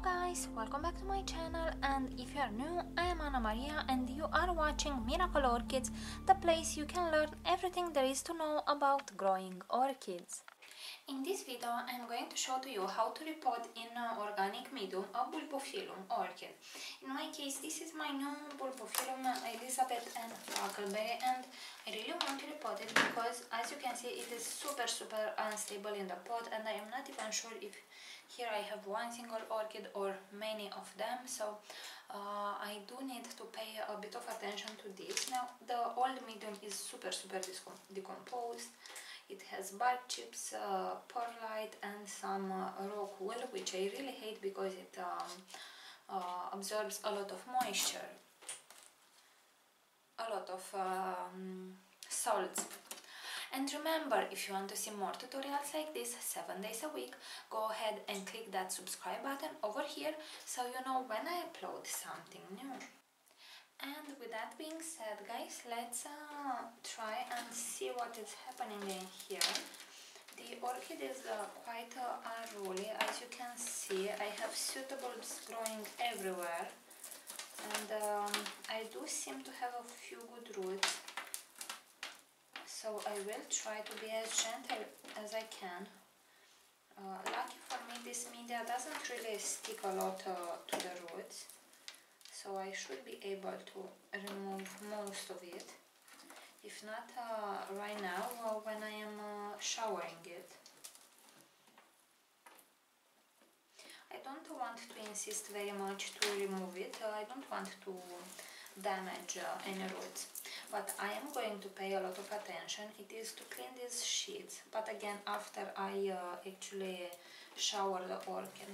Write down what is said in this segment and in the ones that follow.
guys, welcome back to my channel, and if you are new, I am Anna Maria and you are watching Miracle Orchids, the place you can learn everything there is to know about growing orchids. In this video I am going to show to you how to repot in organic medium a Bulbophyllum orchid. In my case this is my new Bulbophyllum Elizabeth Ann Buckleberry, and I really want to repot it because as you can see it is super unstable in the pot, and I am not even sure if here I have one single orchid or many of them, so I do need to pay a bit of attention to this. Now the old medium is super decomposed. It has bark chips, perlite and some rock wool, which I really hate because it absorbs a lot of moisture, a lot of salts. And remember, if you want to see more tutorials like this 7 days a week, go ahead and click that subscribe button over here so you know when I upload something new. And with that being said, guys, let's try and see what is happening in here. The orchid is quite unruly. As you can see, I have suitable growing everywhere, and I do seem to have a few good roots, so I will try to be as gentle as I can. Lucky for me, this media doesn't really stick a lot to the roots, so I should be able to remove most of it, if not right now when I am showering it. I don't want to insist very much to remove it. I don't want to damage any roots, but I am going to pay a lot of attention. It is to clean these sheets, but again after I actually shower the orchid.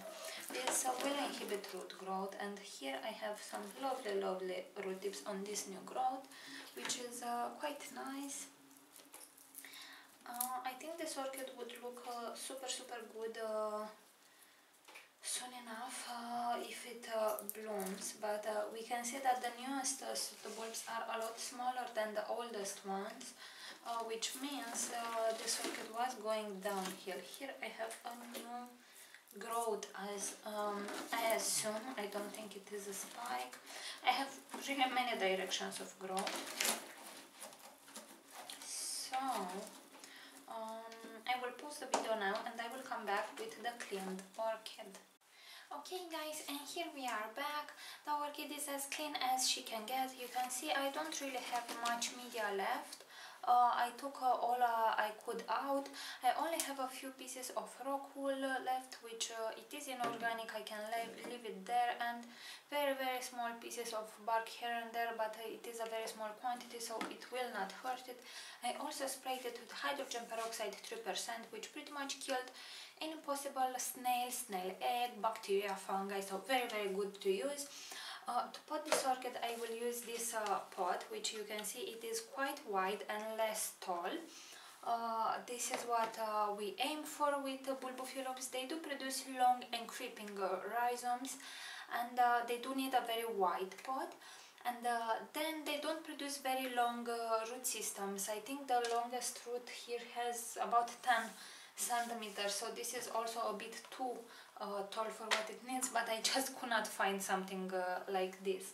This will inhibit root growth, and here I have some lovely root tips on this new growth, which is quite nice. I think this orchid would look super good soon enough if it blooms, but we can see that the newest the bulbs are a lot smaller than the oldest ones, which means this orchid was going downhill. Here I have a new growth, as I assume. I don't think it is a spike. I have really many directions of growth, so I will pause the video now and I will come back with the cleaned orchid. Okay guys, and here we are back. The orchid is as clean as she can get. You can see I don't really have much media left. I took all I could out. I only have a few pieces of rock wool left, which it is inorganic. I can leave it there, and very small pieces of bark here and there, but it is a very small quantity, so it will not hurt it. I also sprayed it with hydrogen peroxide 3%, which pretty much killed any possible snail egg, bacteria, fungi, so very good to use. To pot this orchid I will use this pot, which you can see it is quite wide and less tall. This is what we aim for with Bulbophyllums. They do produce long and creeping rhizomes, and they do need a very wide pot, and then they don't produce very long root systems. I think the longest root here has about 10 centimeters, so this is also a bit too tall for what it needs, but I just could not find something like this.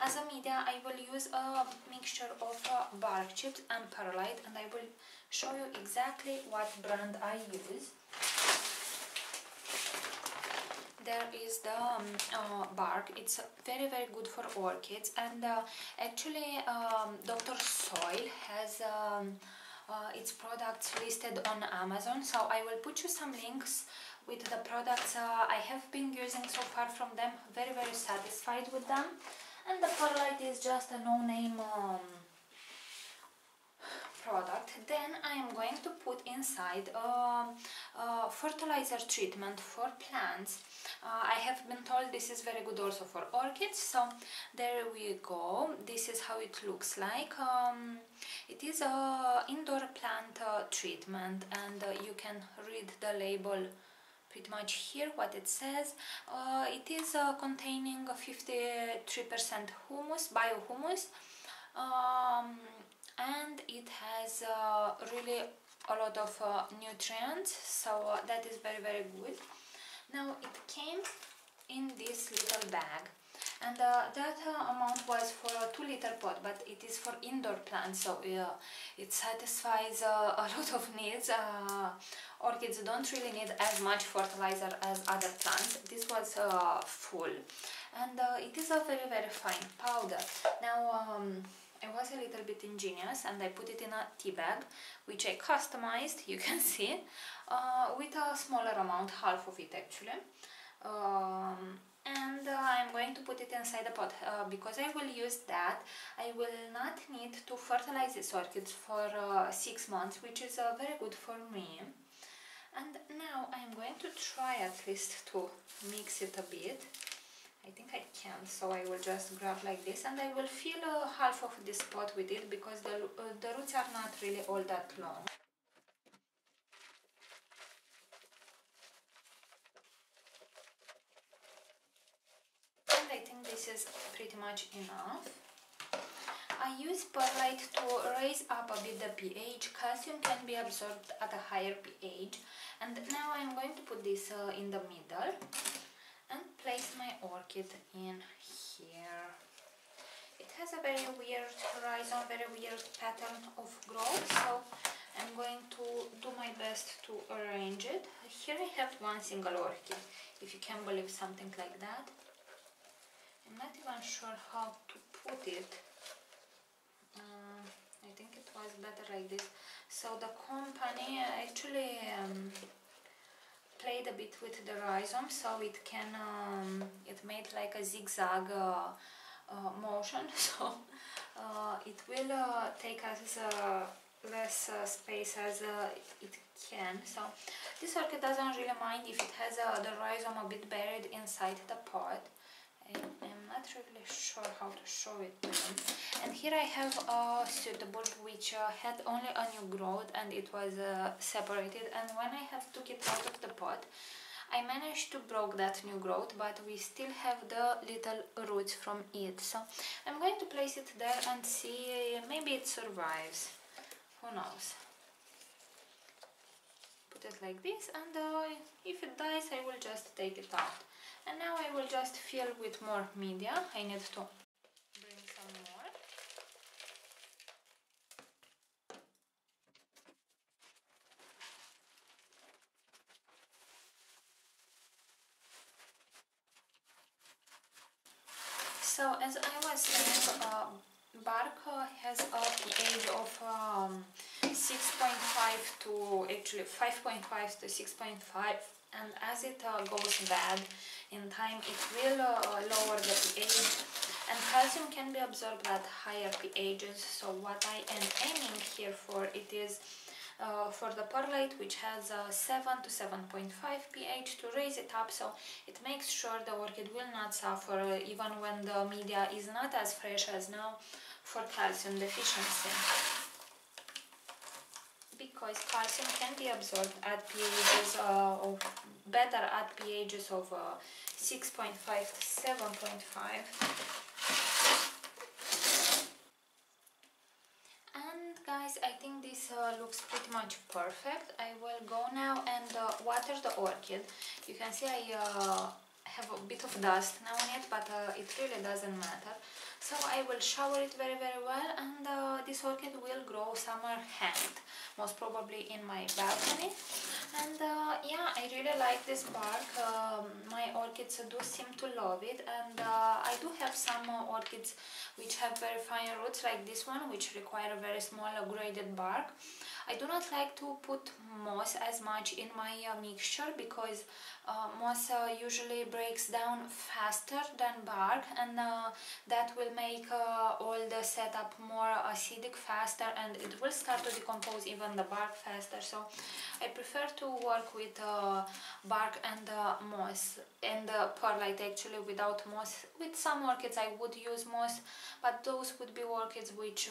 As a media I will use a mixture of bark chips and perlite, and I will show you exactly what brand I use. There is the bark. It's very good for orchids, and actually Dr. Soil has its products listed on Amazon, so I will put you some links with the products I have been using so far from them. Very satisfied with them. And the perlite is just a no-name product. Then I am going to put inside fertilizer treatment for plants. I have been told this is very good also for orchids, so there we go. This is how it looks like. It is a indoor plant treatment, and you can read the label pretty much here what it says. It is containing 53% humus, biohumus, and it has really a lot of nutrients, so that is very good. Now it came in this little bag, and that amount was for a 2-liter pot, but it is for indoor plants, so it satisfies a lot of needs. Orchids don't really need as much fertilizer as other plants. This was full, and it is a very fine powder. Now I was a little bit ingenious and I put it in a tea bag, which I customized, you can see, with a smaller amount, half of it actually. And I'm going to put it inside the pot because I will use that. I will not need to fertilize these orchids for 6 months, which is very good for me. And now I'm going to try at least to mix it a bit. I think I can, so I will just grab like this, and I will fill half of this pot with it because the roots are not really all that long. And I think this is pretty much enough. I use perlite to raise up a bit the pH. Calcium can be absorbed at a higher pH. And now I'm going to put this in the middle and place my orchid in here. It has a very weird rhizome, very weird pattern of growth, so I'm going to do my best to arrange it. Here I have one single orchid, if you can believe something like that. I'm not even sure how to put it. I think it was better like this. So the company actually played a bit with the rhizome, so it can it made like a zigzag motion, so it will take us less space as it can. So this orchid doesn't really mind if it has the rhizome a bit buried inside the pot. I'm not really sure how to show it to them. And here I have a pseudobulb which had only a new growth and it was separated, and when I have took it out of the pot I managed to broke that new growth, but we still have the little roots from it. So I'm going to place it there and see, maybe it survives, who knows. Put it like this, and if it dies I will just take it out. And now I will just fill with more media. I need to bring some more. So as I was saying, bark has a pH of 6.5 to actually 5.5 to 6.5, and as it goes bad in time it will lower the pH, and calcium can be absorbed at higher pHs. So what I am aiming here for, it is for the perlite, which has 7 to 7.5 pH, to raise it up so it makes sure the orchid will not suffer even when the media is not as fresh as now for calcium deficiency, because calcium can be absorbed at pHs of better at pHs of 6.5 to 7.5. Guys, I think this looks pretty much perfect. I will go now and water the orchid. You can see I have a bit of dust now on it, but it really doesn't matter. So I will shower it very well, and this orchid will grow summer hanged, most probably in my balcony. And yeah, I really like this bark. My orchids do seem to love it, and I do have some orchids which have very fine roots like this one, which require a very small graded bark. I do not like to put moss as much in my mixture, because moss usually breaks down faster than bark, and that will make all the setup more acidic faster, and it will start to decompose even the bark faster. So I prefer to work with bark and moss, and perlite actually without moss. With some orchids I would use moss, but those would be orchids which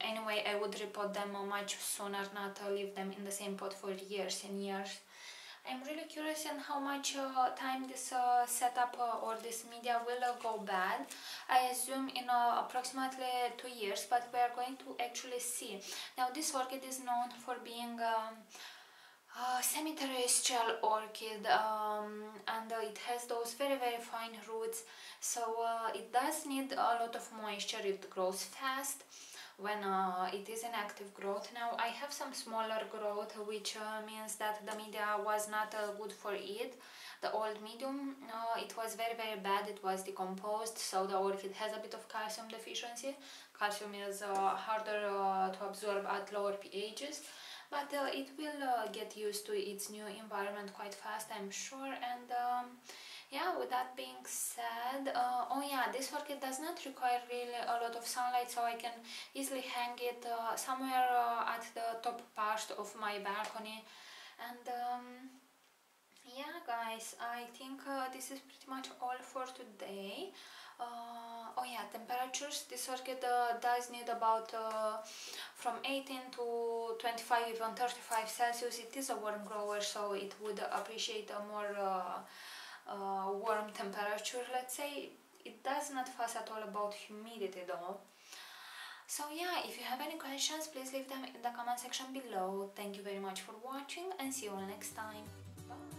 anyway I would repot them much sooner, not leave them in the same pot for years and years. I'm really curious in how much time this setup or this media will go bad. I assume in approximately 2 years, but we are going to actually see. Now this orchid is known for being semi-terrestrial orchid, and it has those very fine roots, so it does need a lot of moisture. It grows fast when it is in active growth. Now I have some smaller growth, which means that the media was not good for it. The old medium, it was very bad, it was decomposed, so the orchid has a bit of calcium deficiency. Calcium is harder to absorb at lower pHs, but it will get used to its new environment quite fast, I'm sure. And yeah, with that being said, oh yeah, this orchid does not require really a lot of sunlight, so I can easily hang it somewhere at the top part of my balcony. And yeah guys, I think this is pretty much all for today. Oh yeah, temperatures. This orchid does need about from 18 to 25, even 35 Celsius. It is a warm grower, so it would appreciate a more warm temperature, let's say. It does not fuss at all about humidity though. So yeah, if you have any questions, please leave them in the comment section below. Thank you very much for watching, and see you all next time. Bye!